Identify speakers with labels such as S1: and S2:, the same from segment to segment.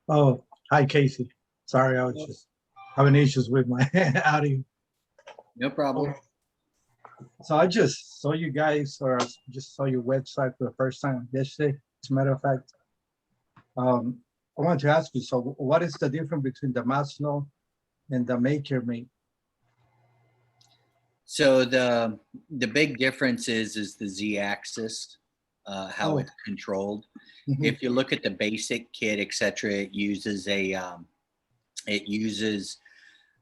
S1: Oh, hi, Casey. Sorry, I was just having issues with my audio.
S2: No problem.
S1: So I just saw you guys, or I just saw your website for the first time yesterday. As a matter of fact, um, I wanted to ask you. So, what is the difference between the Maslow and the Maker Mate?
S2: So the big difference is the z-axis, how
S1: Oh,
S2: it's controlled.
S1: mhm.
S2: If you look at the basic kit, etc., it uses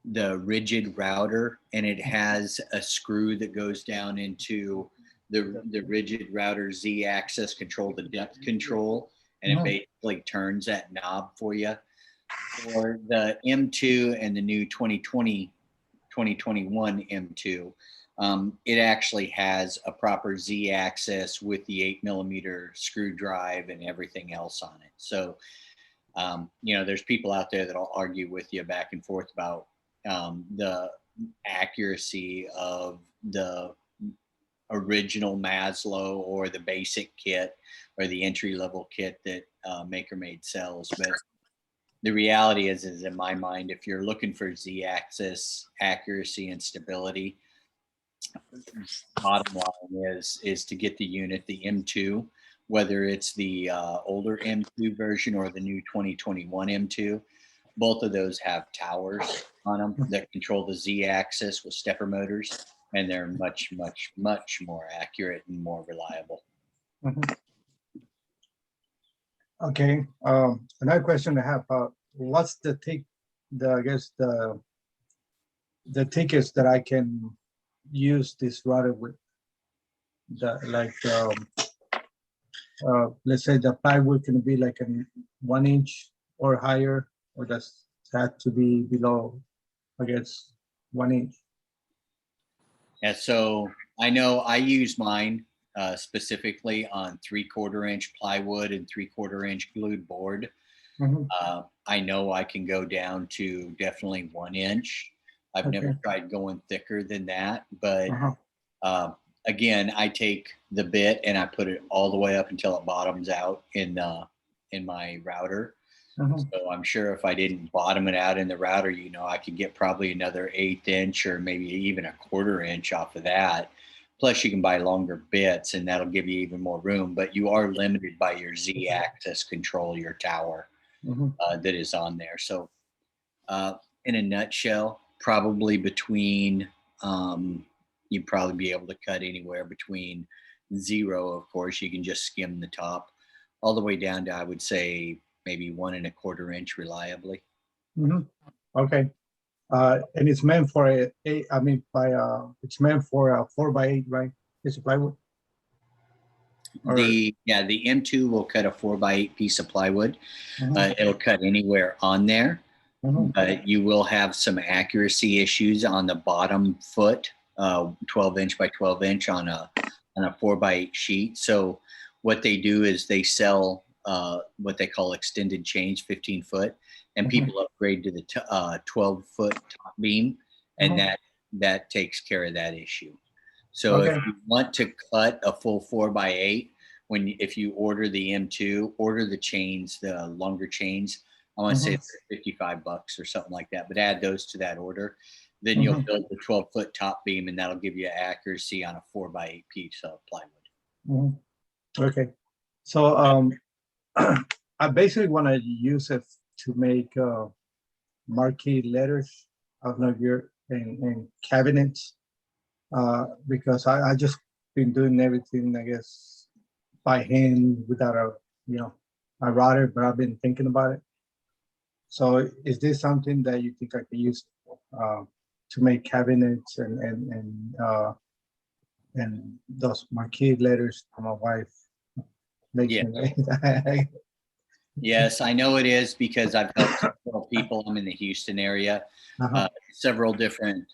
S2: the rigid router, and it has a screw that goes down into the rigid router z-axis control, the depth control, and it
S1: Mhm.
S2: basically turns that knob for you. For the M2 and the new 2021 M2, it actually has a proper Z-axis with the 8 millimeter screw drive and everything else on it. So, there's people out there that'll argue with you back and forth about the accuracy of the original Maslow or the basic kit or the entry level kit that MakerMade sells. But the reality is in my mind, if you're looking for z-axis accuracy and stability, bottom line is to get the unit, the M2, whether it's the older M2 version or the new 2021 M2. Both of those have towers on them that control the z-axis with stepper motors, and they're much, much, much more accurate and more reliable.
S1: Mhm. Okay. Another question I have: what's the take? I guess the tickets that I can use this router with. The like let's say the plywood can be like a 1 inch or higher, or does it have to be below, I guess, 1 inch?
S2: And so I know I use mine specifically on 3/4 inch plywood and 3/4 inch glued board.
S1: Mhm.
S2: I know I can go down to definitely 1 inch. I've never
S1: Okay.
S2: tried going thicker than that, but
S1: Uh-huh.
S2: uh, again, I take the bit and I put it all the way up until it bottoms out in my router.
S1: Uh-huh.
S2: So I'm sure if I didn't bottom it out in the router, I could get probably another 1/8 inch or maybe even a 1/4 inch off of that. Plus, you can buy longer bits, and that'll give you even more room. But you are limited by your Z-axis control, your tower
S1: Mhm.
S2: that is on there. So, uh, in a nutshell, probably between you'd probably be able to cut anywhere between zero, of course, you can just skim the top, all the way down to I would say maybe 1 1/4 inch reliably.
S1: Mhm. Okay. And it's meant for a eight. I mean, it's meant for a 4x8, right? It's a plywood, or
S2: The M2 will cut a 4x8 piece of plywood.
S1: mhm.
S2: It'll cut anywhere on there,
S1: Mhm.
S2: but you will have some accuracy issues on the bottom foot, 12 inch by 12 inch on a 4x8 sheet. So what they do is they sell what they call extended chains, 15 foot, and
S1: Mhm.
S2: people upgrade to the 12 foot top beam, and
S1: Mhm.
S2: that takes care of that issue. So if
S1: Okay.
S2: you want to cut a full 4x8, if you order the M2, order the chains, the longer chains. I want to say
S1: Mhm.
S2: they're $55 or something like that, but add those to that order. Then you'll
S1: Mhm.
S2: build the 12-foot top beam, and that'll give you accuracy on a 4x8 piece of plywood.
S1: Mhm. Okay. So I basically want to use it to make marquee letters. I don't know if you're in cabinets, because I just been doing everything, I guess, by hand without you know, a router, but I've been thinking about it. So is this something that you think I can use uh, to make cabinets and those marquee letters for my wife makes
S2: Yeah.
S1: me like
S2: Yes, I know it is because I've helped several people. I'm in the Houston area.
S1: uh-huh.
S2: Several different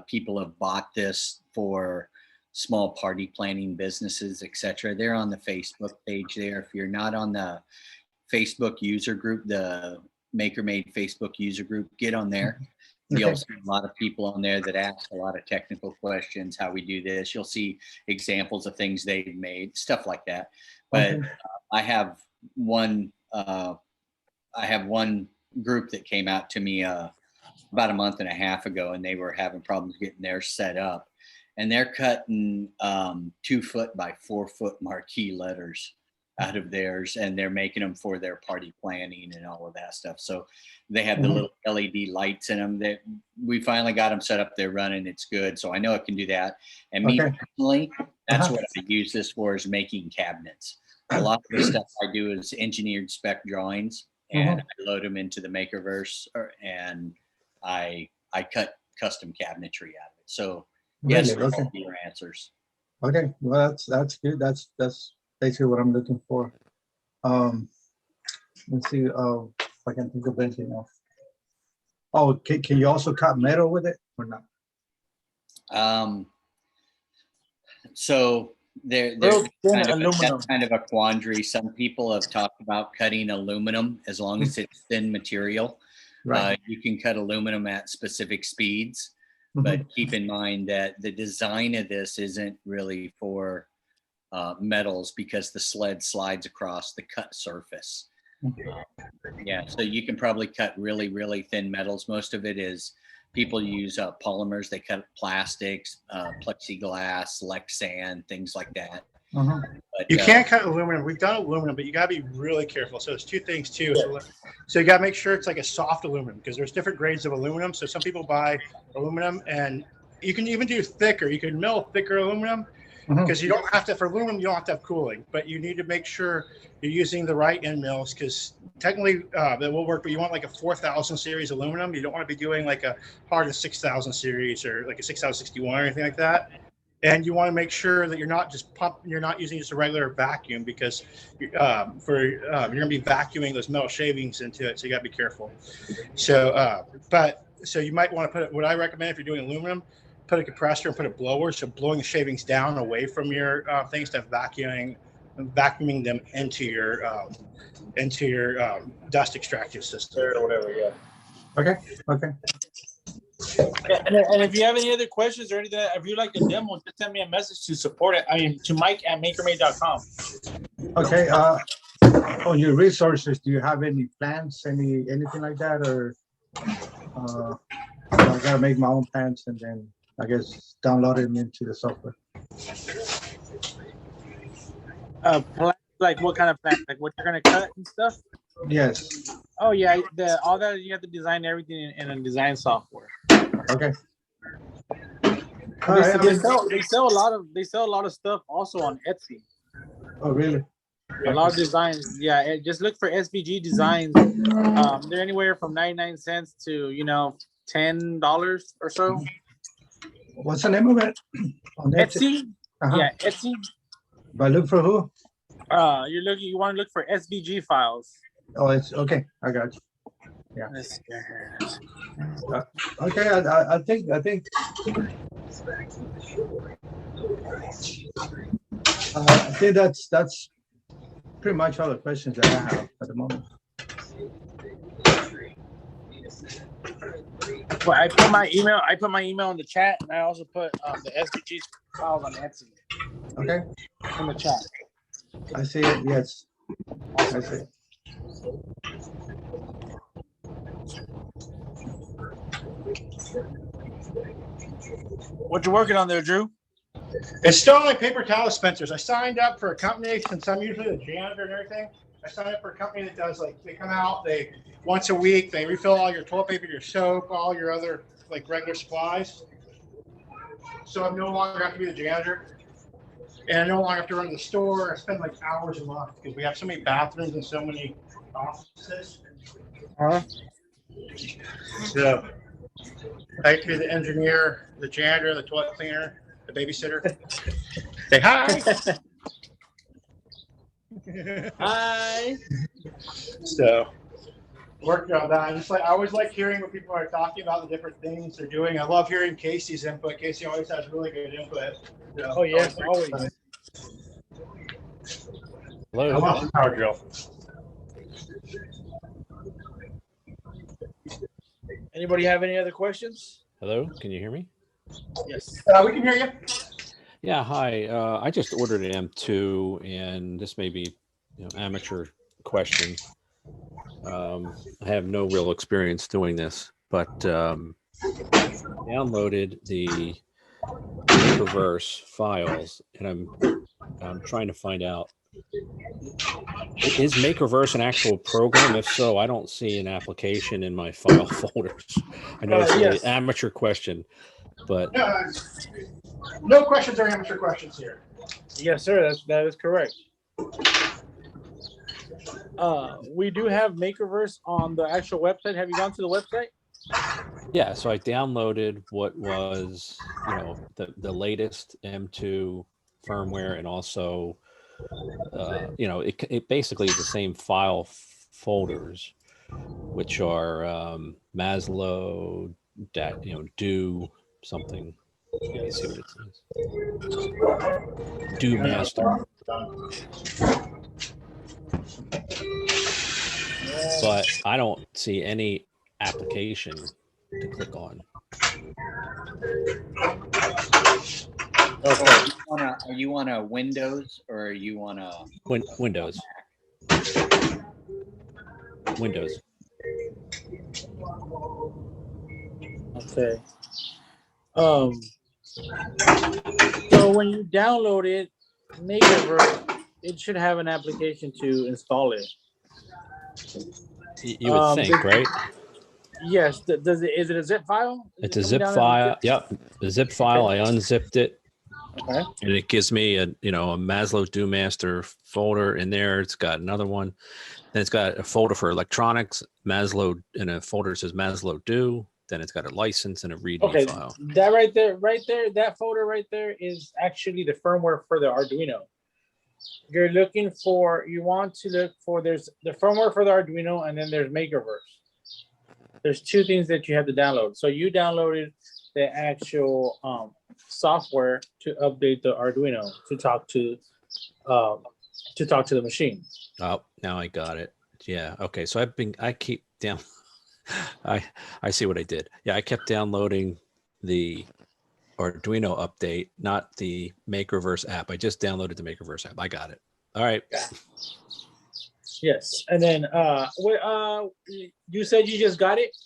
S2: people have bought this for small party planning businesses, etc. They're on the Facebook page there. If you're not on the Facebook user group, the Maker Made Facebook user group, get on there. You'll
S1: Okay.
S2: see a lot of people on there that ask a lot of technical questions, how we do this. You'll see examples of things they've made, stuff like that. But
S1: Okay.
S2: I have one I have one group that came out to me about a month and a half ago, and they were having problems getting theirs set up, and they're cutting 2 foot by 4 foot marquee letters out of theirs, and they're making them for their party planning and all of that stuff. So they have the
S1: Mhm.
S2: little LED lights in them. That we finally got them set up. They're running. It's good. So I know it can do that. And me
S1: Okay.
S2: personally, that's
S1: Uh-huh.
S2: what I use this for, is making cabinets. A lot of the stuff I do is engineered spec drawings, and
S1: Mhm.
S2: I load them into the Makerverse, and I cut custom cabinetry out of it. So yes,
S1: Really?
S2: for
S1: Okay.
S2: all of your answers.
S1: Okay. Well, that's good. That's basically what I'm looking for. Um, let's see. If I can think of anything else. Oh, can you also cut metal with it or not?
S2: Um, so
S3: Real
S2: there's
S3: thin
S2: kind of
S3: aluminum.
S2: that's kind of a quandary. Some people have talked about cutting aluminum as long as it's thin material.
S1: Right.
S2: You can cut aluminum at specific speeds,
S1: Mhm.
S2: but keep in mind that the design of this isn't really for metals, because the sled slides across the cut surface. Yeah, so you can probably cut really, really thin metals. Most of it is people use polymers. They cut plastics, plexiglass, Lexan, things like that.
S1: Mhm.
S2: But
S3: You can't cut aluminum. We've done aluminum, but you got to be really careful. So there's two things too. So you got to make sure it's like a soft aluminum, because there's different grades of aluminum. So some people buy aluminum, and you can even do thicker. You can mill thicker aluminum,
S1: Mhm.
S3: because you don't have to, for aluminum, you don't have to have cooling, but you need to make sure you're using the right end mills, because technically that will work, but you want like a 4000 series aluminum. You don't want to be doing like a hard 6000 series or like a 6061 or anything like that. And you want to make sure that you're not just you're not using just a regular vacuum, because you're going to be vacuuming those metal shavings into it. So you got to be careful. So, so you might want to what I recommend if you're doing aluminum, put a compressor and put a blower. So blowing the shavings down away from your things, to vacuuming them into your dust extraction system or whatever. Yeah.
S1: Okay. Okay.
S3: Yeah, and if you have any other questions or anything, if you like a demo, just send me a message to support it. I mean, to Mike@makermade.com.
S1: Okay. On your resources, do you have any plans, anything like that, or I gotta make my own plans and then I guess download them into the software?
S3: Like what kind of plan? Like what you're gonna cut and stuff?
S1: Yes.
S3: Oh yeah, all that you have to design everything in a design software.
S1: Okay.
S3: They sell a lot of stuff also on Etsy.
S1: Oh, really?
S3: A lot of designs. Yeah, just look for SVG designs. They're anywhere from 99 cents to $10 or so.
S1: What's the name of it? On
S3: Etsy.
S1: Uh-huh.
S3: Yeah, Etsy.
S1: But look for who?
S3: You want to look for SVG files.
S1: Oh, it's okay. I got you. Yeah. Okay. I think I think that's pretty much all the questions that I have at the moment.
S3: Well, I put my email in the chat, and I also put the SVG files on Etsy
S1: Okay.
S3: in the chat.
S1: I see it. Yes. I see it.
S3: What you working on there, Drew?
S4: It's still like paper towel dispensers. I signed up for a company, since I'm usually the janitor and everything. I signed up for a company that does, like, they come out, they once a week, they refill all your toilet paper, your soap, all your other like regular supplies. So I no longer have to be the janitor, and I no longer have to run the store. I spend like hours a month because we have so many bathrooms and so many offices. So I have to be the engineer, the janitor, the toilet cleaner, the babysitter. Say hi.
S3: Hi.
S4: So working on that. I always like hearing what people are talking about, the different things they're doing. I love hearing Casey's input. Casey always has really good input. So,
S3: Oh yes, always.
S4: I love the power drill.
S3: Anybody have any other questions?
S5: Hello, can you hear me?
S3: Yes.
S4: We can hear you.
S5: Yeah, hi. I just ordered an M2, and this may be amateur question. I have no real experience doing this, but downloaded the Makerverse files, and I'm trying to find out, is Makerverse an actual program? If so, I don't see an application in my file folders. I know it's
S3: Yes.
S5: an amateur question, but
S3: No questions are amateur questions here.
S4: Yes, sir. That is correct. We do have Makerverse on the actual website. Have you gone to the website?
S5: yeah, so I downloaded what was, the latest M2 firmware, and also, it basically is the same file folders, which are Maslow, do something. Let me see what it says. Do master. But I don't see any application to click on.
S2: Okay. Are you on a Windows or are you on a
S5: Windows? Windows.
S4: Okay. So when you download it, Makerverse, it should have an application to install it.
S5: You would think, right?
S4: Yes. Does it? Is it a zip file?
S5: It's a zip file. Yep, a zip file.
S4: Okay.
S5: I unzipped it,
S4: Okay.
S5: and it gives me a Maslow Do Master folder in there. It's got another one. Then it's got a folder for electronics, Maslow, and a folder that says Maslow Do. Then it's got a license and a README file.
S4: That right there, that folder right there is actually the firmware for the Arduino. You want to look for, there's the firmware for the Arduino, and then there's Makerverse. There's two things that you have to download. So you downloaded the actual software to update the Arduino to talk to the machine.
S5: Oh, now I got it. Yeah. Okay. So I keep down. I see what I did. Yeah, I kept downloading the Arduino update, not the Makerverse app. I just downloaded the Makerverse app. I got it. All right.
S4: Yes. And then you said you just got it?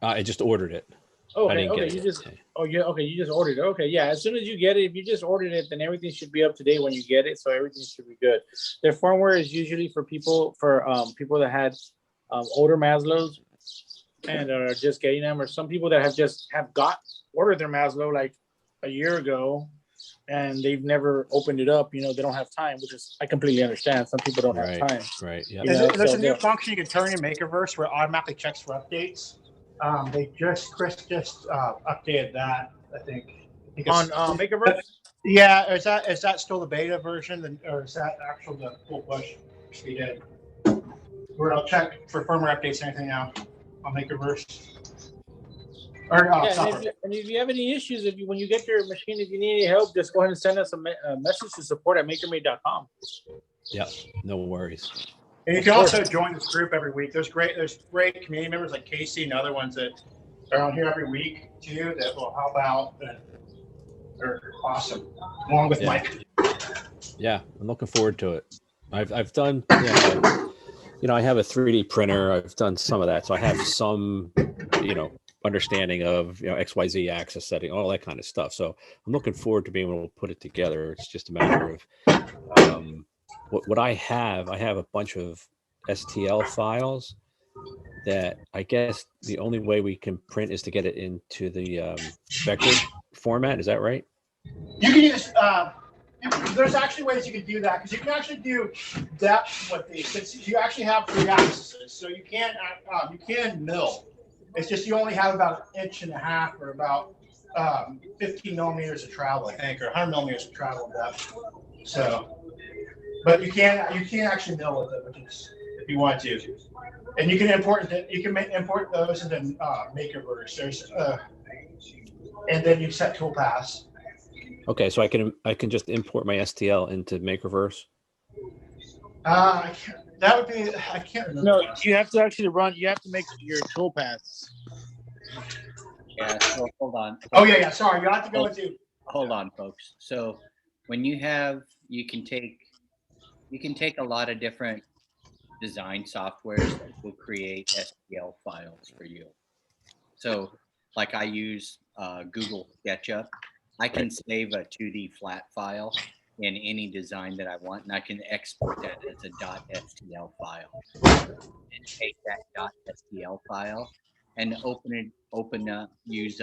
S5: I just ordered it.
S4: Okay.
S5: I didn't
S4: Okay.
S5: get
S4: You
S5: it.
S4: just you just ordered it. Okay. Yeah. As soon as you get it, if you just ordered it, then everything should be up to date when you get it. So everything should be good. The firmware is usually for people that had older Maslows and are just getting them, or some people that have ordered their Maslow like a year ago and they've never opened it up. They don't have time, which is, I completely understand. Some people don't have time.
S5: Right. Yeah.
S3: There's a new function you can turn in Makerverse where it automatically checks for updates. Chris just updated that, I think.
S4: On Makerverse?
S3: Yeah, is that still the beta version, or is that actual the full push we did? Where I'll check for firmware updates and anything now on Makerverse.
S4: And if you have any issues, when you get your machine, if you need any help, just go ahead and send us a message to support@makermade.com.
S5: Yeah. No worries.
S3: And you can also join this group every week. There's great community members like Casey and other ones that are on here every week too that will help out. They're awesome, along with Mike.
S5: Yeah, I'm looking forward to it. I've done, I have a 3D printer. I've done some of that, so I have some, understanding of XYZ axis setting, all that kind of stuff. So I'm looking forward to being able to put it together. It's just a matter of what I have a bunch of STL files that I guess the only way we can print is to get it into the vector format. Is that right?
S3: You can use, there's actually ways you can do that, because you can actually do depth with these. You actually have 3 axes, so you can mill. It's just you only have about 1.5 inches or about 15 millimeters of travel, I think, or 100 millimeters of travel depth. So, but you can actually mill with it, which is, if you want to, and you can import those into Makerverse. There's and then you set toolpaths.
S5: Okay, so I can just import my STL into Makerverse.
S3: I can't remember.
S4: No, you have to actually you have to make your toolpaths.
S2: Yeah, so hold on.
S3: Oh yeah. Sorry, you have to go into.
S2: Hold on, folks. So when you can take a lot of different design softwares that will create STL files for you. So like I use Google SketchUp. I can save a 2D flat file in any design that I want, and I can export that as a .stl file. And take that .stl file and use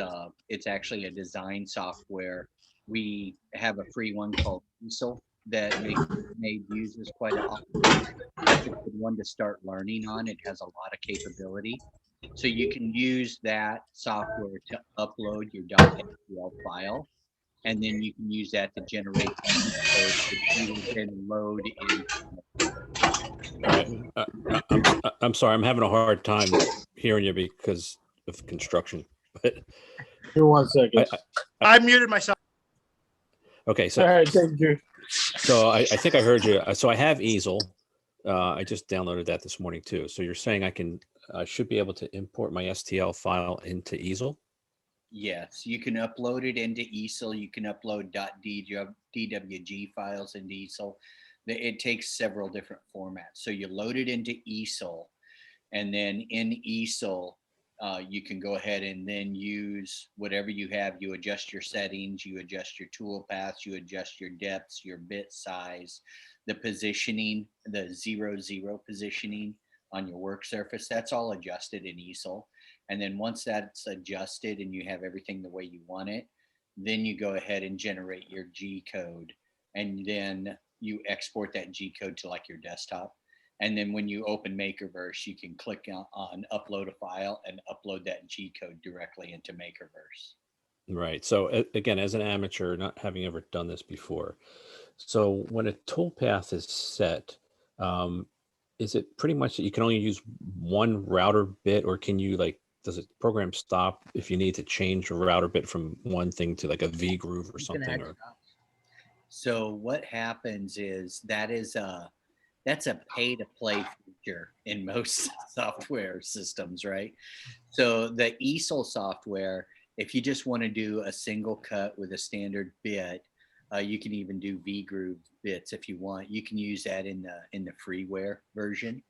S2: it's actually a design software. We have a free one called Easel that made uses quite often. That's a good one to start learning on. It has a lot of capability. So you can use that software to upload your .stl file, and then you can use that to generate code that you can load in.
S5: All right. I'm sorry. I'm having a hard time hearing you because of construction. But
S6: Here, 1 second.
S3: I muted myself.
S5: okay, so
S6: All right, thank you.
S5: so I think I heard you. So I have Easel. I just downloaded that this morning too. So you're saying I should be able to import my STL file into Easel?
S2: Yes, you can upload it into Easel. You can upload .dwg files into Easel. It takes several different formats. So you load it into Easel, and then in Easel, you can go ahead and then use whatever you have. You adjust your settings, you adjust your tool paths, you adjust your depths, your bit size, the positioning, the 0, 0 positioning on your work surface. That's all adjusted in Easel. And then once that's adjusted and you have everything the way you want it, then you go ahead and generate your G code. And then you export that G code to like your desktop. And then when you open Makerverse, you can click on upload a file and upload that G code directly into Makerverse.
S5: Right. So again, as an amateur, not having ever done this before, so when a toolpath is set, is it pretty much that you can only use one router bit, or can you does the program stop if you need to change a router bit from one thing to like a V groove or something? Or
S2: so what happens is that's a pay to play feature in most software systems, right? So the Easel software, if you just want to do a single cut with a standard bit, you can even do V groove bits if you want. You can use that in the freeware version.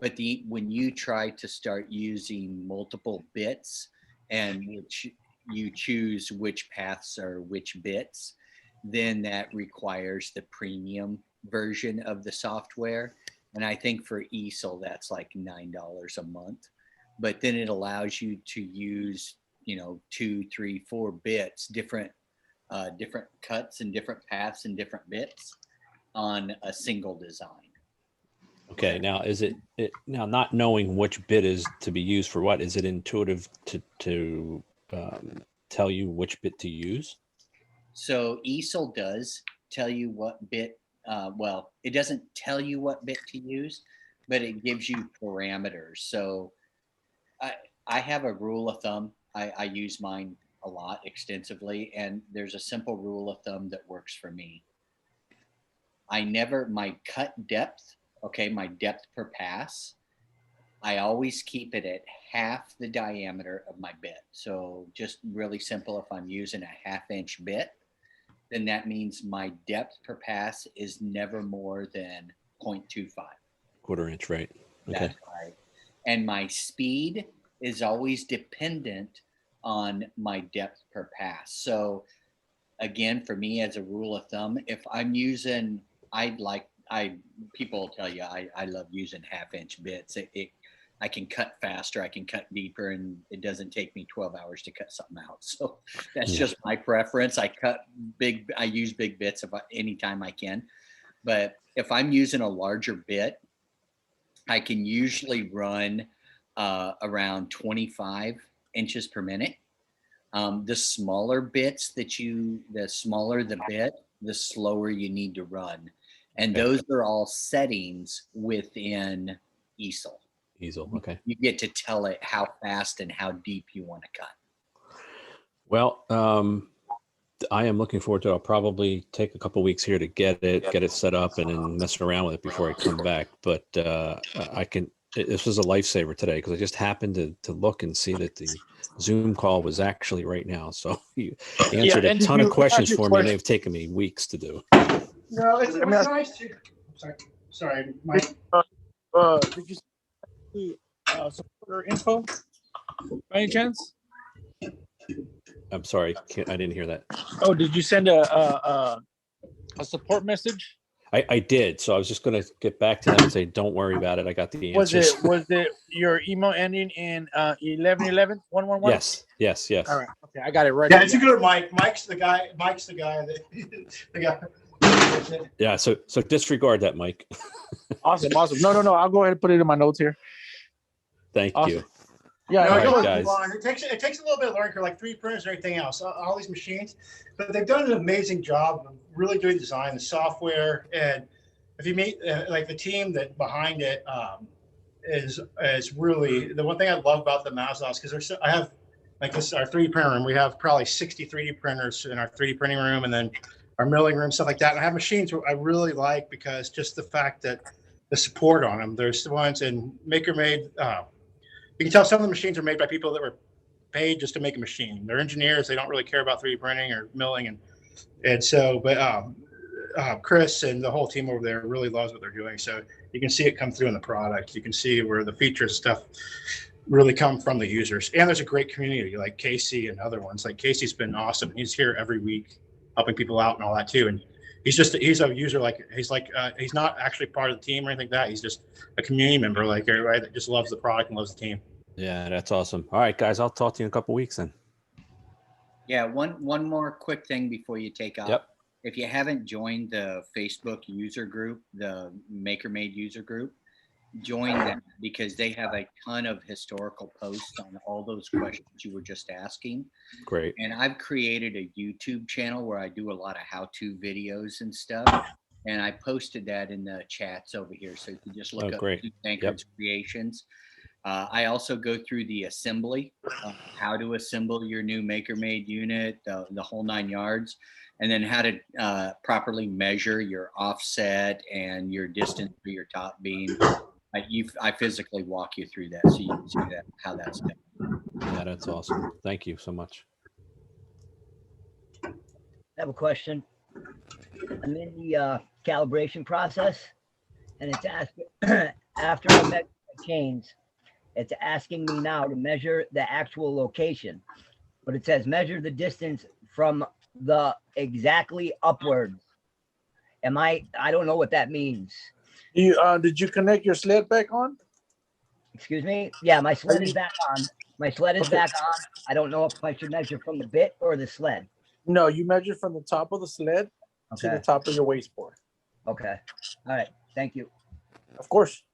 S2: But when you try to start using multiple bits and which you choose which paths are which bits, then that requires the premium version of the software. And I think for Easel, that's like $9 a month. But then it allows you to use, 2, 3, 4 bits, different cuts and different paths and different bits on a single design.
S5: okay, now is it now not knowing which bit is to be used for what? Is it intuitive to tell you which bit to use?
S2: So Easel does tell you what bit. Well, it doesn't tell you what bit to use, but it gives you parameters. So I have a rule of thumb. I use mine a lot extensively, and there's a simple rule of thumb that works for me. My cut depth, my depth per pass, I always keep it at half the diameter of my bit. So just really simple, if I'm using a 1/2 inch bit, then that means my depth per pass is never more than 0.25.
S5: 1/4 inch, right? Okay.
S2: That's right. And my speed is always dependent on my depth per pass. So again, for me, as a rule of thumb, if I'm using, people will tell you, I love using 1/2 inch bits. I can cut faster, I can cut deeper, and it doesn't take me 12 hours to cut something out. So that's just my preference. I use big bits anytime I can. But if I'm using a larger bit, I can usually run around 25 inches per minute. The smaller bits the smaller the bit, the slower you need to run. And those are all settings within Easel.
S5: Easel, okay.
S2: You get to tell it how fast and how deep you want to cut.
S5: Well, I am looking forward to it. I'll probably take a couple weeks here to get it set up and then mess around with it before I come back. But this was a lifesaver today because I just happened to look and see that the Zoom call was actually right now. So you answered a ton of questions for me, and they've taken me weeks to do.
S3: No, it was nice to. Sorry, Mike.
S6: send the supporter info by any chance?
S5: I'm sorry, I didn't hear that.
S6: Oh, did you send a support message?
S5: I did. So I was just going to get back to them and say, don't worry about it. I got the
S6: Was
S5: answers.
S6: it your email ending in 1111 111?
S5: Yes.
S6: All right. Okay, I got it right.
S3: Yeah, it's a good Mike. Mike's the guy that the guy.
S5: Yeah. So disregard that, Mike.
S6: Awesome. No. I'll go ahead and put it in my notes here.
S5: Thank
S6: Awesome.
S5: you.
S6: Yeah.
S3: No,
S5: All
S3: you
S5: right,
S3: don't
S5: guys.
S3: have to move on. It takes a little bit of learning curve, like 3D printers and everything else, all these machines. But they've done an amazing job of really doing design, the software, and if you meet like the team that behind it is really the one thing I love about the Mazda's, because I have like this our 3D printer room. We have probably 60 3D printers in our 3D printing room, and then our milling room, stuff like that. And I have machines I really like because just the fact that the support on them. There's the ones in MakerMade. You can tell some of the machines are made by people that were paid just to make a machine. They're engineers. They don't really care about 3D printing or milling, and so. But Chris and the whole team over there really loves what they're doing. So you can see it come through in the product. You can see where the features and stuff really come from the users. And there's a great community like Casey and other ones. Like Casey's been awesome. He's here every week helping people out and all that too. And he's a user. He's not actually part of the team or anything like that. He's just a community member like everybody that just loves the product and loves the team.
S5: Yeah, that's awesome. All right, guys, I'll talk to you in a couple weeks then.
S2: Yeah, one more quick thing before you take off.
S5: Yep.
S2: If you haven't joined the Facebook user group, the MakerMade user group, join that because they have a ton of historical posts on all those questions you were just asking.
S5: Great.
S2: And I've created a YouTube channel where I do a lot of how-to videos and stuff. And I posted that in the chats over here. So you can just look up Bankers Creations. I also go through the assembly, how to assemble your new MakerMade unit, the whole 9 yards, and then how to properly measure your offset and your distance for your top beam. I physically walk you through that so you can see how that's done.
S5: Yeah, that's awesome. Thank you so much.
S7: I have a question. I'm in the calibration process, and it's asking after I measure my chains, it's asking me now to measure the actual location, but it says measure the distance from the exactly upwards. I don't know what that means.
S6: Did you connect your sled back on?
S7: Excuse me? Yeah, my sled is back on. My sled is back on. I don't know if I should measure from the bit or the sled.
S6: No, you measure from the top of the sled to the top of your waist board.
S7: Okay. All right. Thank you.
S6: Of course.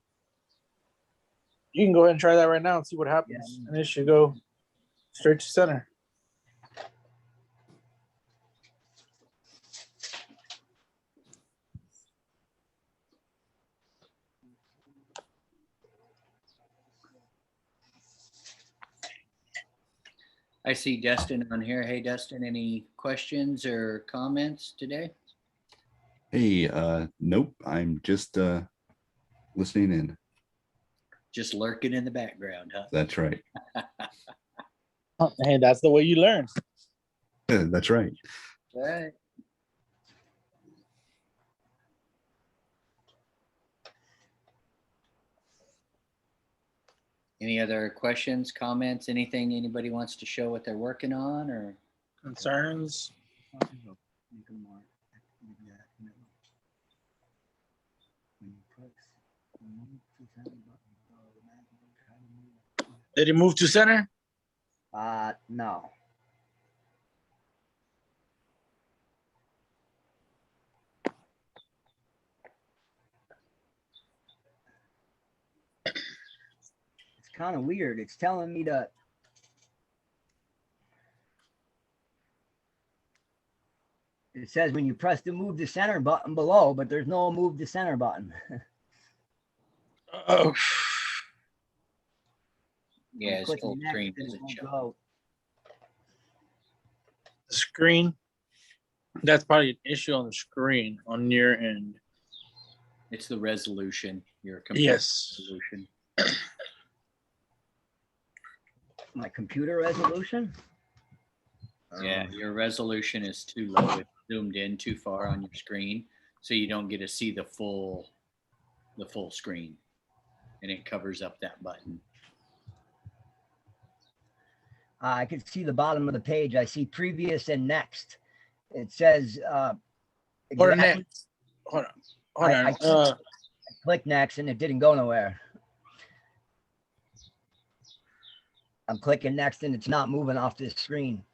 S6: You can go ahead and try that right now and see what happens. And it should go straight to center.
S2: I see Dustin on here. Hey, Dustin, any questions or comments today?
S8: Hey, nope. I'm just listening in.
S2: Just lurking in the background, huh?
S8: That's right.
S6: Hey, that's the way you learn.
S8: That's right.
S2: All right. Any other questions, comments, anything anybody wants to show what they're working on or
S6: Concerns? Did it move to center?
S7: No. It's kind of weird. It's telling me to. It says when you press the move to center button below, but there's no move to center button.
S6: Oh,
S2: yeah, his
S7: Clicking
S2: full
S7: next
S2: screen
S7: and it
S2: doesn't
S7: won't
S2: show.
S7: go.
S6: the screen. That's probably an issue on the screen on your end.
S2: It's the resolution, your computer
S6: Yes.
S2: resolution.
S7: My computer resolution.
S2: Yeah, your resolution is too low. It's zoomed in too far on your screen, so you don't get to see the full screen. and it covers up that button.
S7: I can see the bottom of the page. I see previous and next. It says,
S6: Or
S7: exactly-
S6: next. Hold on. Hold
S7: I-
S6: on.
S7: I- click next and it didn't go nowhere. I'm clicking next and it's not moving off this screen.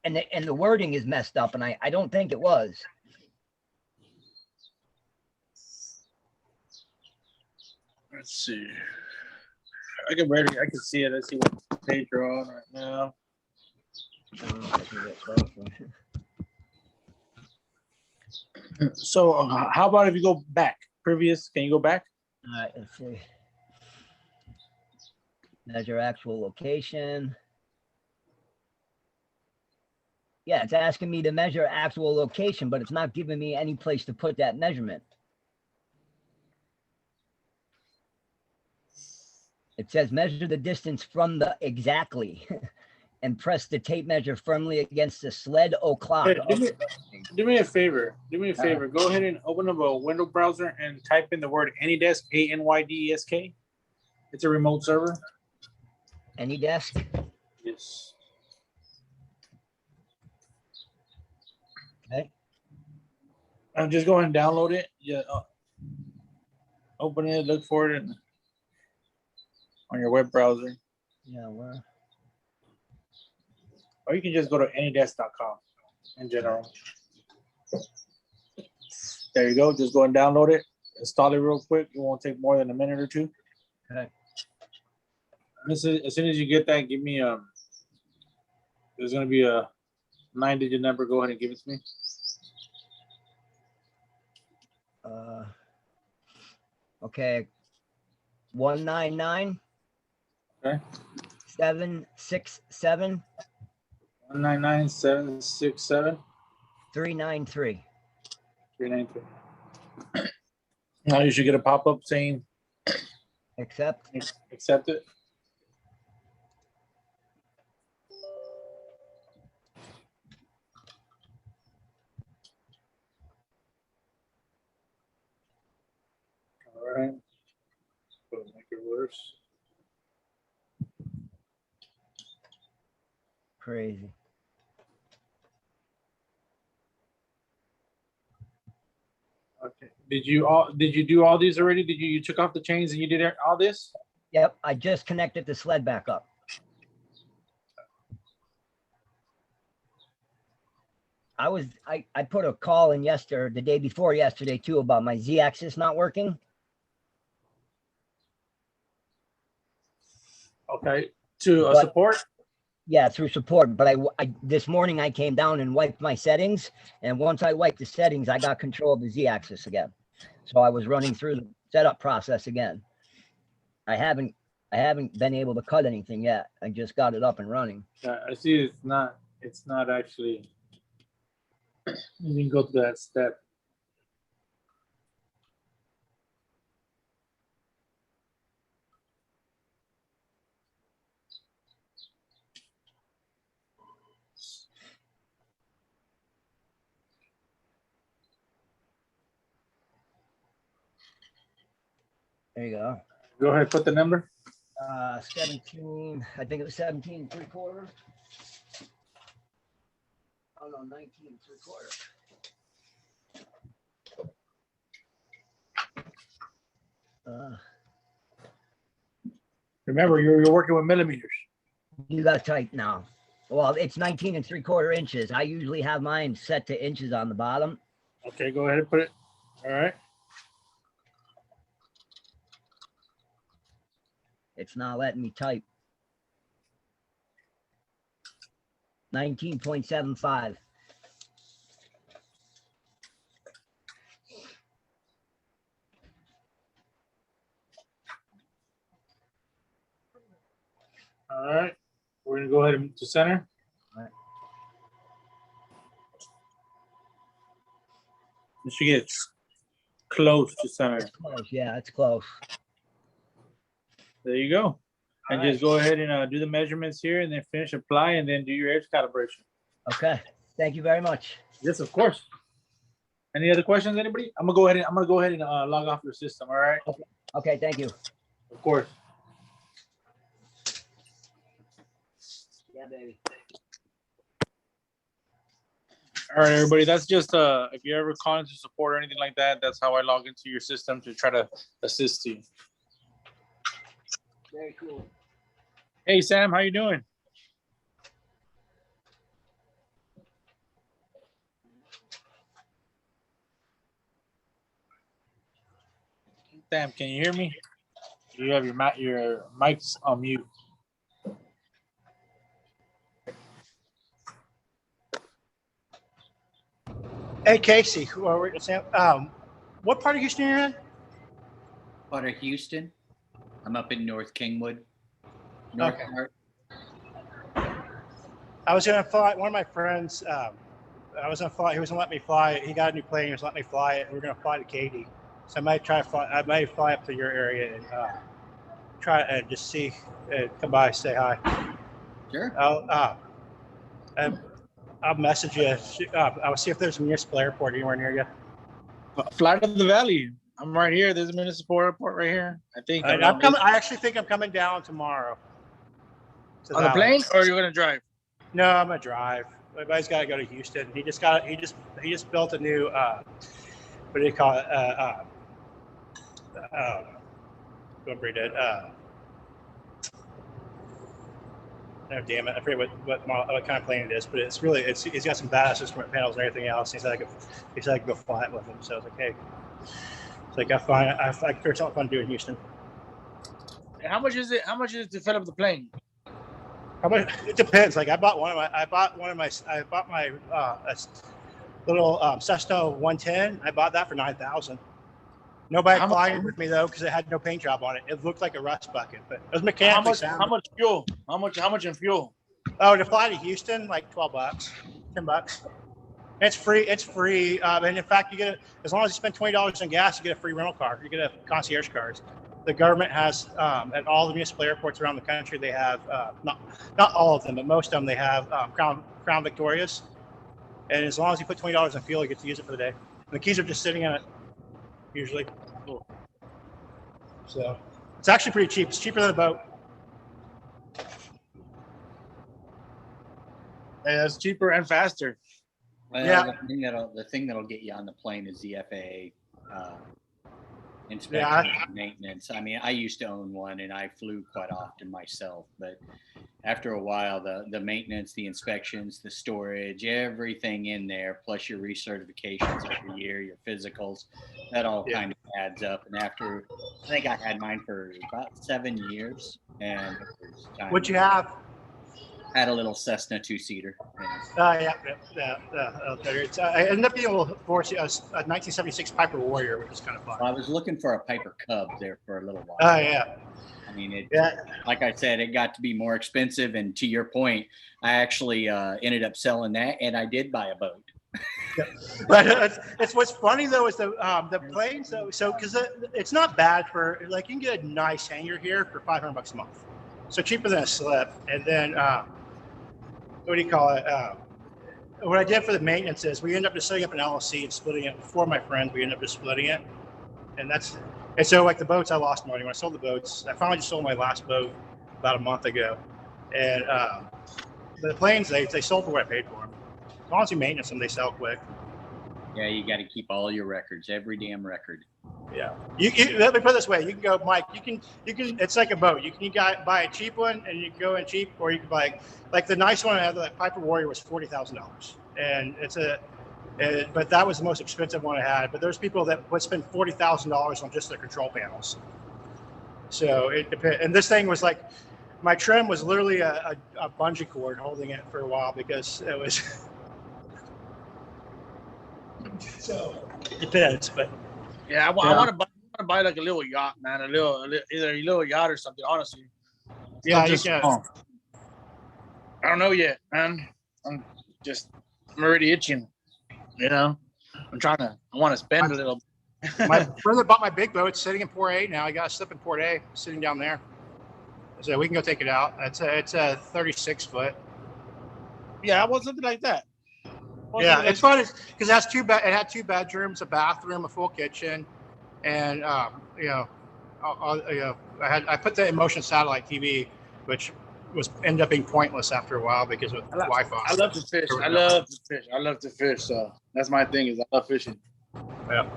S7: And the wording is messed up and I don't think it was.
S6: Let's see. I can see it. Let's see what page you're on right now. So how about if you go back? Previous, can you go back?
S7: All right, let's see. Measure actual location. Yeah, it's asking me to measure actual location, but it's not giving me any place to put that measurement. It says measure the distance from the exactly and press the tape measure firmly against the sled or clock.
S6: Hey, do me a favor. Do me a favor. Go ahead and open up a window browser and type in the word AnyDesk, ANYDESK. It's a remote server.
S7: AnyDesk.
S6: Yes.
S7: Okay.
S6: And just go ahead and download it. Yeah. Open it, look for it on your web browser.
S7: Yeah, where?
S6: Or you can just go to anydesk.com in general. There you go. Just go and download it. Install it real quick. It won't take more than a minute or two.
S7: Okay.
S6: As soon as you get that, give me there's gonna be a 9-digit number. Go ahead and give it to me.
S7: Okay. 199.
S6: Okay.
S7: 767
S6: 199-767
S7: 393.
S6: 393. Now you should get a pop-up saying
S7: Accept.
S6: accept it. All right. Make it worse.
S7: Crazy.
S6: Okay. Did you do all these already? Did you took off the chains and you did all this?
S7: Yep, I just connected the sled back up. I put a call in the day before yesterday too about my Z-axis not working.
S6: Okay. To
S7: But-
S6: support?
S7: Yeah, through support. But I this morning I came down and wiped my settings, and once I wiped the settings, I got control of the Z-axis again. So I was running through the setup process again. I haven't been able to cut anything yet. I just got it up and running.
S6: I see it's not actually, you can go to that step.
S7: There you go.
S6: Go ahead, put the number.
S7: 17, I think it was 17 3/4. Oh no, 19 3/4.
S6: Remember, you're working with millimeters.
S7: You got tight now. Well, it's 19 3/4 inches. I usually have mine set to inches on the bottom.
S6: Okay, go ahead and put it. All right.
S7: It's not letting me type. 19.75.
S6: All right. We're gonna go ahead and to center.
S7: All right.
S6: You should get close to center.
S7: It's close. Yeah, it's close.
S6: There you go. And
S7: All
S6: just go ahead and do the measurements here and then finish apply and then do your edge calibration.
S7: Okay. Thank you very much.
S6: Yes, of course. Any other questions, anybody? I'm gonna go ahead and log off your system. All right.
S7: Okay, thank you.
S6: Of course.
S7: Yeah, baby.
S6: All right, everybody. That's just if you ever call into support or anything like that, that's how I log into your system to try to assist you.
S7: Very cool.
S6: Hey, Sam, how you doing? Sam, can you hear me? You have your mic's on mute.
S3: Hey, Casey, what part of Houston are you in?
S2: Part of Houston. I'm up in North Kingwood. North
S3: Okay.
S2: part.
S3: I was gonna fly. One of my friends. I was gonna fly. He was gonna let me fly it. He got a new plane. He was letting me fly it. We're gonna fly to Katy. So I might try to fly. I might fly up to your area and try and just see. Come by, say hi.
S2: Sure.
S3: I'll message you. I'll see if there's a municipal airport anywhere near you.
S6: Fly to the Valley. I'm right here. There's a municipal airport right here. I think.
S3: I'm coming. I actually think I'm coming down tomorrow. To
S6: On the
S3: Valley.
S6: plane, or you're gonna drive?
S3: No, I'm gonna drive. Everybody's got to go to Houston. He just built a new what do you call it? Whatever he did. Oh damn it! I forget what kind of plane it is, but he's got some badass instrument panels and everything else. He said I could go fly it with him. So I was like, hey, it's like I figured something fun to do in Houston.
S6: And how much is it? How much is it to fill up the plane?
S3: How much? It depends. Like I bought my little Cessna 110. I bought that for $9,000. Nobody
S6: How
S3: flying
S6: much-
S3: with me though, because it had no paint job on it. It looked like a rust bucket, but it was mechanically sound.
S6: How much fuel? How much in fuel?
S3: Oh, to fly to Houston, like $12, $10. It's free. It's free. And in fact, you get as long as you spend $20 on gas, you get a free rental car. You get a concierge cars. The government has at all the municipal airports around the country. They have not all of them, but most of them. They have Crown Victorias, and as long as you put $20 in fuel, you get to use it for the day. And the keys are just sitting in it, usually. So it's actually pretty cheap. It's cheaper than a boat.
S6: And it's cheaper and faster.
S2: Well,
S3: Yeah.
S2: the thing that'll get you on the plane is the FAA inspection and maintenance. I mean, I used to own one and I flew quite often myself, but after a while, the maintenance, the inspections, the storage, everything in there, plus your recertifications every year, your physicals, that all kind of adds up. And after, I think I had mine for about 7 years, and it was time.
S3: What'd you have?
S2: I had a little Cessna 2-seater.
S3: I ended up being able to force a 1976 Piper Warrior, which is kind of fun.
S2: I was looking for a Piper Cub there for a little while.
S3: Oh yeah.
S2: I mean, like I said, it got to be more expensive. And to your point, I actually ended up selling that, and I did buy a boat.
S3: But it's what's funny though is the planes though. So because it's not bad for like you can get a nice hangar here for $500 a month, so cheaper than a slip. And then what do you call it? What I did for the maintenance is we ended up just setting up an LLC and splitting it. Before my friends, we ended up just splitting it, and so like the boats, I lost money when I sold the boats. I finally just sold my last boat about a month ago, and the planes they sold for what I paid for them. As long as you maintenance them, they sell quick.
S2: Yeah, you got to keep all your records, every damn record.
S3: Yeah. You let me put it this way. You can go, Mike. You can. It's like a boat. You can buy a cheap one, and you can go in cheap, or you can buy like the nice one I had. The Piper Warrior was $40,000, and but that was the most expensive one I had. But there's people that would spend $40,000 on just the control panels. So it depends. And this thing was like, my trim was literally a bungee cord holding it for a while because it was. So it depends, but.
S6: Yeah, I want to buy like a little yacht, man. Either a little yacht or something. Honestly.
S3: Yeah, you can.
S6: I don't know yet, man. I'm already itching. You know, I want to spend a little.
S3: My brother bought my big boat. It's sitting in Port A now. I got a slip in Port A, sitting down there. So we can go take it out. It's a 36 foot.
S6: Yeah, I want something like that.
S3: Yeah, it's fun because it had two bedrooms, a bathroom, a full kitchen, and I put that in motion satellite TV, which ended up being pointless after a while because of Wi-Fi.
S6: I love to fish. I love to fish. I love to fish. So that's my thing is I love fishing.
S3: Yeah.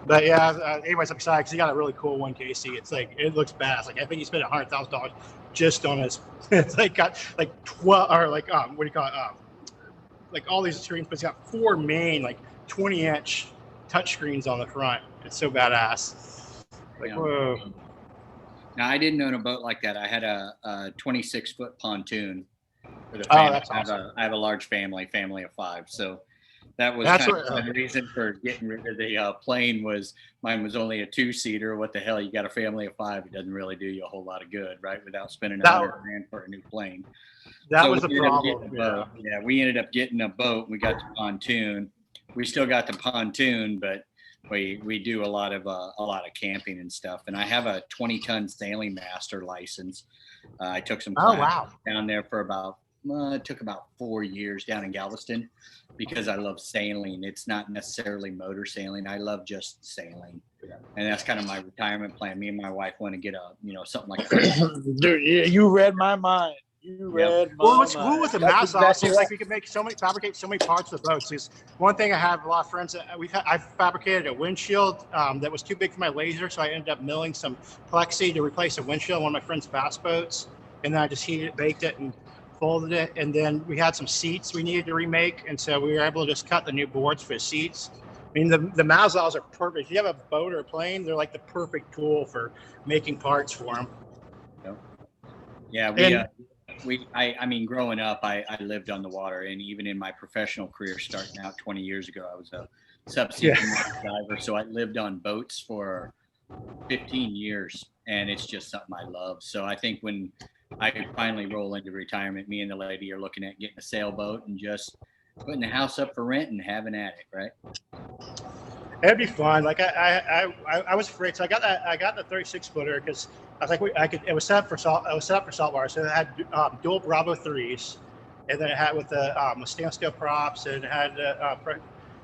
S3: But yeah, anyways, I'm excited because he got a really cool one, Casey. It's like, it looks badass. Like, I think he spent $100,000 just on his, it's like got like 12 or like, what do you call it? Like all these screens, but it's got 4 main, like 20-inch touch screens on the front. It's so badass. Like,
S2: Yeah.
S3: whoa.
S2: Now, I didn't own a boat like that. I had a 26-foot pontoon for the
S3: Oh,
S2: family.
S3: that's awesome.
S2: I have a large family of 5. So that was
S3: That's
S2: kind of
S3: what-
S2: the reason for getting rid of the plane. Was mine was only a 2-seater. What the hell? You got a family of 5. It doesn't really do you a whole lot of good, right? Without spending $100,000 for a new plane.
S3: That
S2: So
S3: was the
S2: we ended up
S3: problem.
S2: getting a boat. Yeah, we ended up getting a boat. We got the pontoon. We still got the pontoon, but we do a lot of camping and stuff. And I have a 20-ton sailing master license. I took some
S3: Oh,
S2: classes
S3: wow.
S2: down there for it took about 4 years down in Galveston because I love sailing. It's not necessarily motor sailing. I love just sailing. And that's kind of my retirement plan. Me and my wife want to get something like that.
S6: Dude, you read my mind. You read my
S3: Well, what's
S6: mind.
S3: cool with the
S6: That's
S3: Mazda
S6: exactly
S3: is
S6: right.
S3: like we can fabricate so many parts of the boats. Is one thing I have a lot of friends that I fabricated a windshield that was too big for my laser, so I ended up milling some plexi to replace a windshield on one of my friend's bass boats, and then I just heated it, baked it, and folded it. And then we had some seats we needed to remake, and so we were able to just cut the new boards for the seats. I mean, the Mazdas are perfect. If you have a boat or a plane, they're like the perfect tool for making parts for them.
S2: Yeah, I mean, growing up, I lived on the water, and even in my professional career, starting out 20 years ago, I was a subsea diver. So I lived on boats for 15 years, and it's just something I love. So I think when I finally roll into retirement, me and the lady are looking at getting a sailboat and just putting the house up for rent and having at it, right?
S3: It'd be fun. Like I was afraid, so I got the 36 footer because I was like, it was set up for saltwater, so it had dual Bravo 3s, and then it had with the stainless steel props, and it had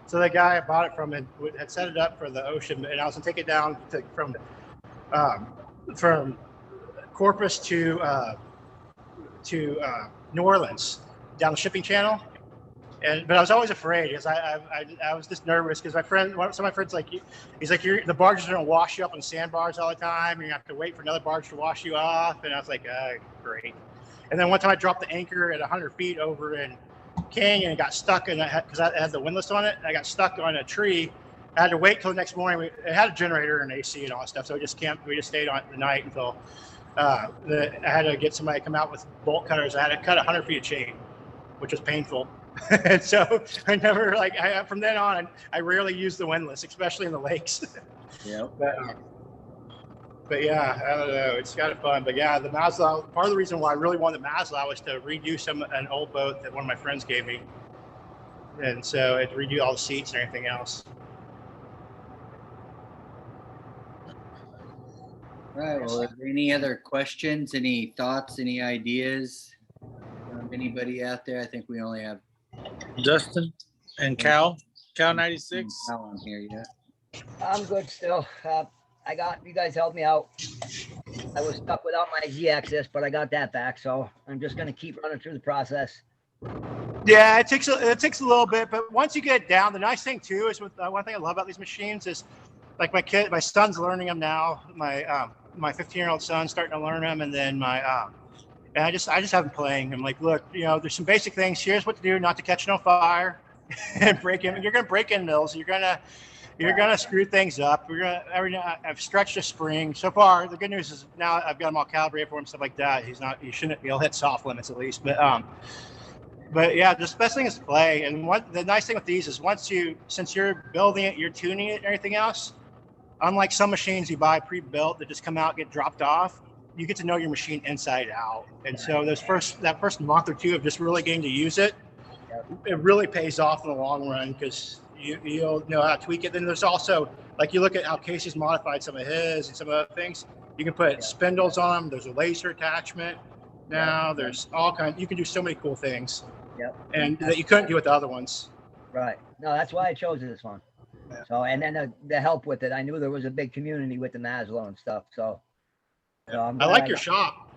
S3: so the guy I bought it from had set it up for the ocean, and I was gonna take it down from Corpus to New Orleans down the shipping channel. But I was always afraid because I was just nervous because some of my friends he's like, the barges are gonna wash you up on sandbars all the time, and you have to wait for another barge to wash you off. And I was like, great. And then one time I dropped the anchor at 100 feet over in Canyon and got stuck because I had the windlass on it. I got stuck on a tree. I had to wait till the next morning. It had a generator and AC and all that stuff, so we just stayed on it the night until I had to get somebody to come out with bolt cutters. I had to cut 100 feet of chain, which was painful. And so I never from then on, I rarely use the windlass, especially in the lakes.
S2: Yeah.
S3: But yeah, I don't know. It's kind of fun. But yeah, the Mazda, part of the reason why I really wanted the Mazda was to redo an old boat that one of my friends gave me. And so I had to redo all the seats and everything else.
S2: All right. Well, are there any other questions, any thoughts, any ideas? Anybody out there? I think we only have
S6: Justin and Cal 96.
S2: Cal on here, yeah.
S7: I'm good still. You guys helped me out. I was stuck without my Z-axis, but I got that back. So I'm just going to keep running through the process.
S3: Yeah, it takes a little bit, but once you get it down, the nice thing too is one thing I love about these machines is like my son's learning them now. My 15-year-old son's starting to learn them, and then and I just have him playing. I'm like, look, there's some basic things. Here's what to do not to catch no fire and break in. You're gonna break in mills. You're gonna screw things up. I've stretched a spring. So far, the good news is now I've got him all calibrated for him, stuff like that. He'll hit soft limits at least. But yeah, the best thing is to play. And the nice thing with these is since you're building it, you're tuning it and everything else, unlike some machines you buy pre-built that just come out, get dropped off, you get to know your machine inside out. And so that first month or two of just really getting to use it, it really pays off in the long run because you'll know how to tweak it. Then there's also, like, you look at how Casey's modified some of his and some other things, you can put spindles on them. There's a laser attachment now. There's all kinds. You can do so many cool things.
S7: Yep.
S3: And that you couldn't do with the other ones.
S7: Right. No, that's why I chose this one. So, and then the help with it, I knew there was a big community with the Maslow and stuff. So I'm
S3: I
S7: glad
S3: like your
S7: got-
S3: shop.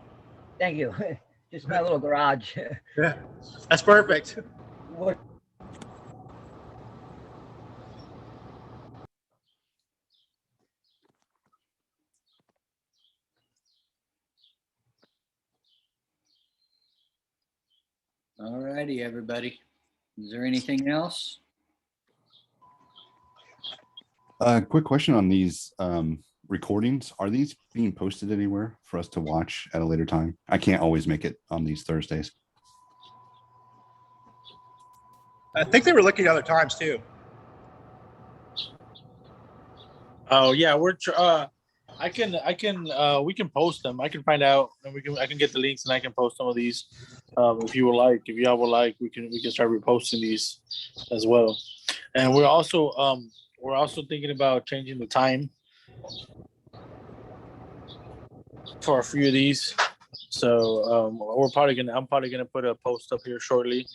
S7: Thank you. Just my little garage.
S3: Yeah, that's perfect.
S7: What-
S2: All righty, everybody. Is there anything else?
S8: Quick question on these recordings. Are these being posted anywhere for us to watch at a later time? I can't always make it on these Thursdays.
S3: I think they were looking at other times too.
S6: Oh yeah, we can post them. I can find out, and I can get the links, and I can post some of these. If you would like, if y'all would like, we can start reposting these as well. And we're also thinking about changing the time for a few of these. So I'm probably gonna put a post up here shortly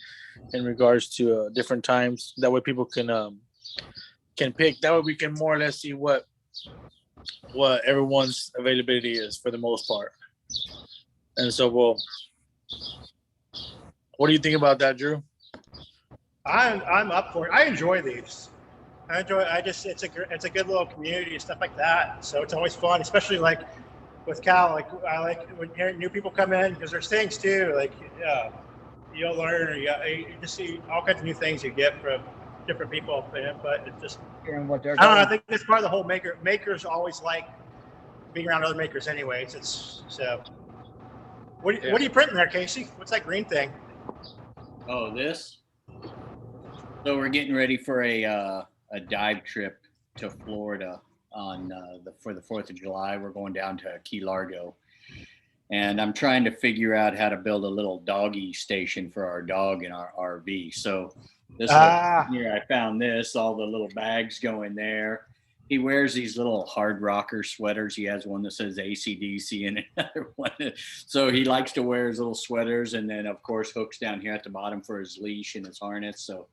S6: in regards to different times. That way people can pick. That way we can more or less see what everyone's availability is for the most part. And so what do you think about that, Drew?
S3: I'm up for it. I enjoy these. It's a good little community and stuff like that. So it's always fun, especially like with Cal. Like I like when hearing new people come in because there's things too. Like you'll learn, or you just see all kinds of new things you get from different people. But it's just
S7: Hearing what they're
S3: I don't know. I
S7: going.
S3: think that's part of the whole makers always like being around other makers anyways. It's so. What are you printing there, Casey? What's that green thing?
S2: Oh, this. So we're getting ready for a dive trip to Florida on for the 4th of July. We're going down to Key Largo, and I'm trying to figure out how to build a little doggy station for our dog in our RV. So this here, I found this. All the little bags go in there. He wears these little hard rocker sweaters. He has one that says AC/DC and another one. So he likes to wear his little sweaters, and then of course hooks down here at the bottom for his leash and his harness. So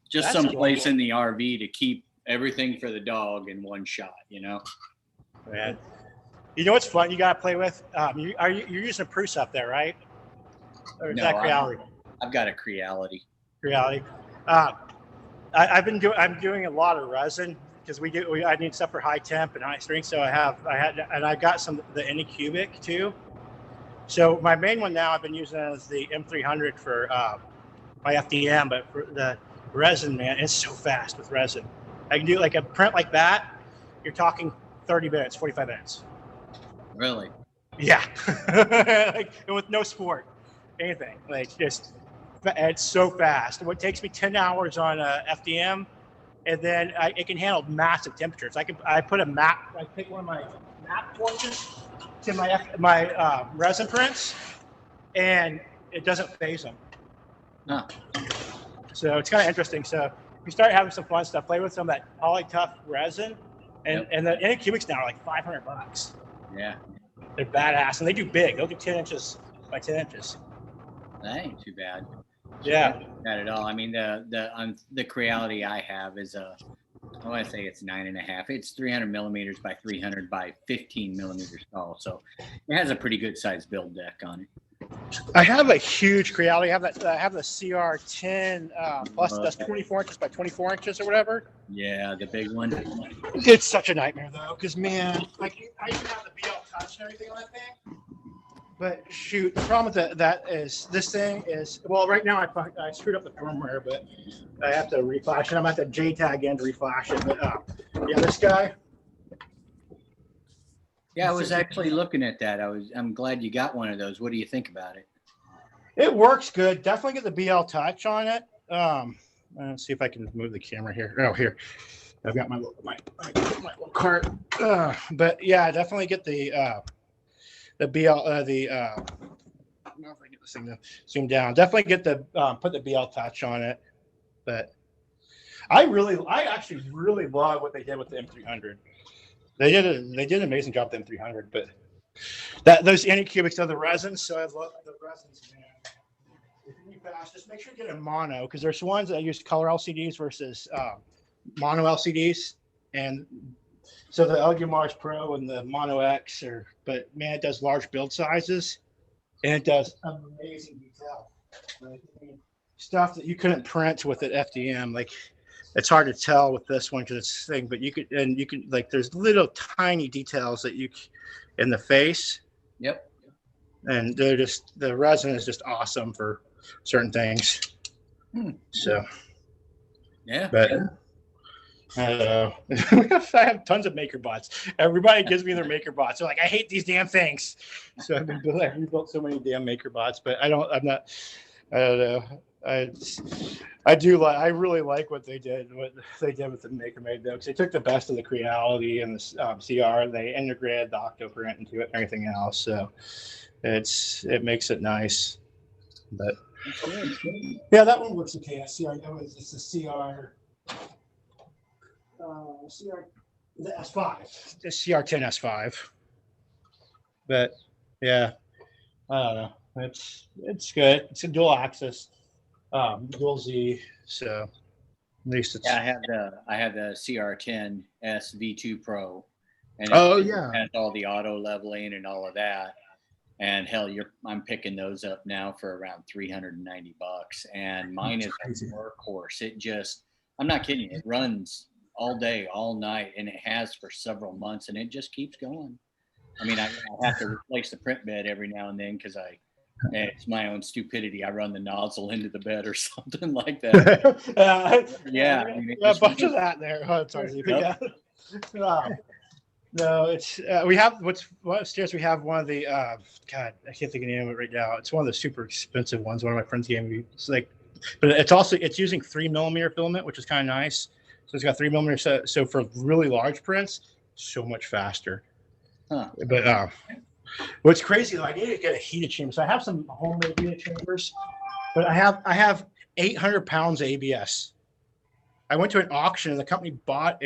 S2: just
S3: That's
S2: some
S3: cool.
S2: place in the RV to keep everything for the dog in one shot, you know?
S3: Man. You know what's fun? You got to play with. You're using a Prusa up there, right? Or is
S2: No,
S3: that Creality?
S2: I've got a Creality.
S3: Reality. I'm doing a lot of resin because I need stuff for high temp and high strength. So I got some the Anycubic too. So my main one now I've been using is the M300 for my FDM, but for the resin, man, it's so fast with resin. I can do like a print like that. You're talking 30 minutes, 45 minutes.
S2: Really?
S3: Yeah, like, with no sport, anything. Like just, it's so fast. What takes me 10 hours on a FDM, and then it can handle massive temperatures. I put a map. I pick one of my map torches to my resin prints, and it doesn't phase them.
S2: Huh.
S3: So it's kind of interesting. So we start having some fun stuff. Play with some of that poly-tough resin, and the Anycubics now are like $500.
S2: Yeah.
S3: They're badass, and they do big. They'll do 10 inches by 10 inches.
S2: That ain't too bad.
S3: Yeah.
S2: Not at all. I mean, the Creality I have is I want to say it's 9.5. It's 300 millimeters by 300 by 15 millimeters tall. So it has a pretty good sized build deck on it.
S3: I have a huge Creality. I have the CR10 plus. That's 24 inches by 24 inches or whatever.
S2: Yeah, the big one.
S3: It's such a nightmare though, because man, like I even have the BL Touch and everything on that thing. But shoot, the problem with that is this thing is, well, right now I screwed up the firmware, but I have to reflash it. I'm at the JTAG again to reflash it. But yeah, this guy.
S2: Yeah, I was actually looking at that. I'm glad you got one of those. What do you think about it?
S3: It works good. Definitely get the BL Touch on it. Let's see if I can move the camera here. Oh, here. I've got my little cart. But yeah, definitely get the BL I don't know if I get this thing to zoom down. Definitely get the put the BL Touch on it. But I actually really love what they did with the M300. They did an amazing job with the M300, but those Anycubics are the resins, so I love the resins, man. If you need fast, just make sure you get a mono, because there's ones that use color LCDs versus mono LCDs, and so the LG Mars Pro and the Mono X but man, it does large build sizes, and it does amazing detail. Like, I mean, stuff that you couldn't print with an FDM. Like, it's hard to tell with this one because it's thing, but you can like, there's little tiny details that in the face.
S2: Yep.
S3: And they're just, the resin is just awesome for certain things. So,
S2: Yeah.
S3: but I have tons of maker bots. Everybody gives me their maker bots. They're like, I hate these damn things. So I've rebuilt so many damn maker bots, but I don't know. I really like what they did with the Maker Made though, because they took the best of the Creality and the CR, they integrated the Octoprint into it and everything else. So it makes it nice. But yeah, that one looks okay. It's the CR, the S5, the CR10 S5. But yeah, I don't know. It's good. It's a dual axis. Dual Z, so at least it's.
S2: Yeah, I have the CR10 S V2 Pro, and
S3: Oh,
S2: it
S3: yeah.
S2: has all the auto leveling and all of that. And hell, I'm picking those up now for around $390, and mine is a workhorse. I'm not kidding you, it runs all day, all night, and it has for several months, and it just keeps going. I mean, I have to replace the print bed every now and then because it's my own stupidity. I run the nozzle into the bed or something like that. Yeah, I mean,
S3: a bunch of that there. Oh, sorry.
S2: Yep.
S3: No, it's we have upstairs. We have one of the God, I can't think of the name of it right now. It's one of the super expensive ones. One of my friends gave me. It's like, but it's using 3mm filament, which is kind of nice. So it's got 3mm. So for really large prints, so much faster.
S2: Huh.
S3: But what's crazy though, I need to get a heated chamber. So I have some homemade heated chambers, but I have 800 pounds of ABS. I went to an auction and the company bought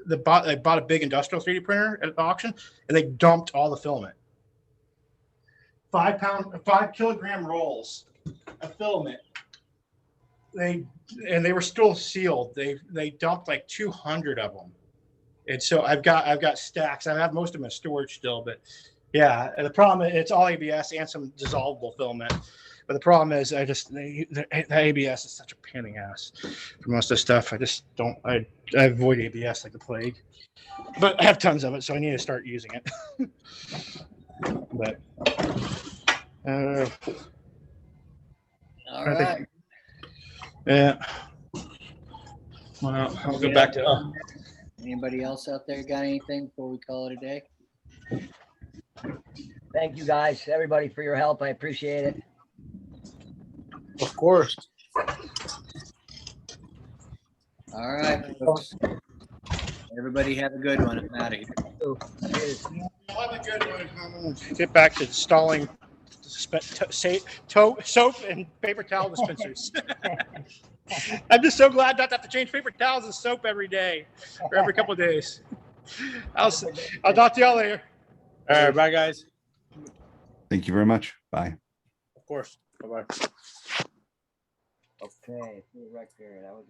S3: they bought a big industrial 3D printer at the auction, and they dumped all the filament. 5 kilogram rolls of filament. They were still sealed. They dumped like 200 of them. And so I've got stacks. I have most of them in storage still, but yeah. And the problem is it's all ABS and some dissolvable filament. But the problem is the ABS is such a pain in the ass for most of the stuff. I just don't. I avoid ABS like the plague. But I have tons of it, so I need to start using it. But
S2: All right.
S3: Yeah. Well, I'll go back to.
S2: Anybody else out there got anything before we call it a day?
S7: Thank you guys, everybody, for your help. I appreciate it.
S6: Of course.
S2: All right, folks. Everybody have a good one. I'm out of here.
S7: Cheers.
S3: Have a good one. Get back to installing soap and paper towel dispensers. I'm just so glad not to have to change paper towels and soap every day or every couple of days. I'll talk to y'all later.
S6: All right, bye guys.
S8: Thank you very much. Bye.
S6: Of course. Bye bye.
S7: Okay, right there. That was